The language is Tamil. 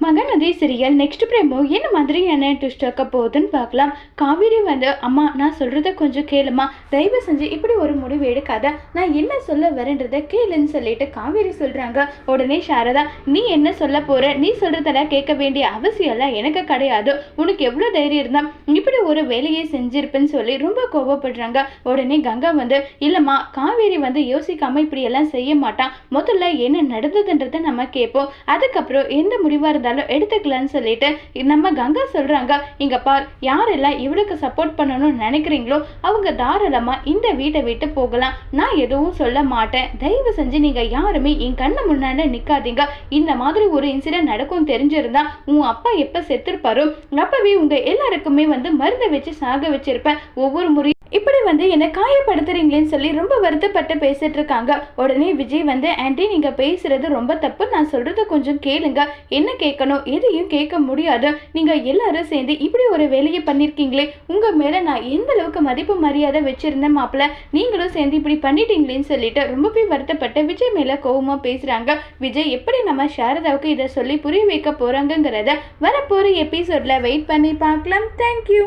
மகநதி சீரியல் நெக்ஸ்ட் பிரேமோ என்ன மாதிரியான ட்விஸ்ட் வைக்க போகுதுன்னு பார்க்கலாம். காவேரி வந்து அம்மா நான் சொல்கிறத கொஞ்சம் கேளுமா, தயவு செஞ்சு இப்படி ஒரு முடிவு எடுக்காத, நான் என்ன சொல்ல வரேன்றதை கேளுன்னு சொல்லிட்டு காவேரி சொல்கிறாங்க. உடனே சாரதா, நீ என்ன சொல்ல போகிற, நீ சொல்கிறதெல்லாம் கேட்க வேண்டிய அவசியம்லாம் எனக்கு கிடையாது, உனக்கு எவ்வளோ தைரியம் இருந்தால் இப்படி ஒரு வேலையை செஞ்சிருப்பேன்னு சொல்லி ரொம்ப கோபப்படுறாங்க. உடனே கங்கா வந்து இல்லைம்மா, காவேரி வந்து யோசிக்காமல் இப்படியெல்லாம் செய்ய மாட்டான், முதல்ல என்ன நடந்ததுன்றதை நம்ம கேட்போம், அதுக்கப்புறம் எந்த முடிவாக இருந்தாலும் எடுத்துக்கலான்னு சொல்லிட்டு நம்ம கங்கா சொல்றாங்க. இங்க பார், யாரெல்லாம் இவளுக்கு சப்போர்ட் பண்ணணும்னு நினைக்கிறீங்களோ அவங்க தாராளமா இந்த வீட்டை விட்டு போகலாம், நான் எதுவும் சொல்ல மாட்டேன், தயவு செஞ்சு நீங்க யாருமே என் கண்ணு முன்னாடி நிக்காதீங்க, இந்த மாதிரி ஒரு இன்சிடென்ட் நடக்கும் தெரிஞ்சிருந்தா உன் அப்பா எப்ப செத்துருப்பாரோ அப்பவே உங்க எல்லாருக்குமே வந்து மருந்து வச்சு சாக வச்சிருப்பேன், ஒவ்வொரு முறையும் இப்படி வந்து என்னை காயப்படுத்துறீங்களேன்னு சொல்லி ரொம்ப வருத்தப்பட்டு பேசிட்டு இருக்காங்க. உடனே விஜய் வந்து ஆன்ட்டி நீங்க பேசுறது ரொம்ப தப்பு, நான் சொல்றத கொஞ்சம் கேளுங்க, என்ன கேட்கணும் எதையும் கேட்க முடியாது, நீங்க எல்லாரும் சேர்ந்து இப்படி ஒரு வேலையை பண்ணிருக்கீங்களே, உங்க மேல நான் எந்த அளவுக்கு மதிப்பு மரியாதை வச்சிருந்தேன் மாப்பிள்ள, நீங்களும் சேர்ந்து இப்படி பண்ணிட்டீங்களேன்னு சொல்லிட்டு ரொம்பவே வருத்தப்பட்டு விஜய் மேல கோவமா பேசுறாங்க. விஜய் எப்படி நம்ம சாரதாவுக்கு இதை சொல்லி புரிய வைக்க போறாங்கிறத வரப்போற எபிசோட்ல வெயிட் பண்ணி பார்க்கலாம். தேங்க்யூ.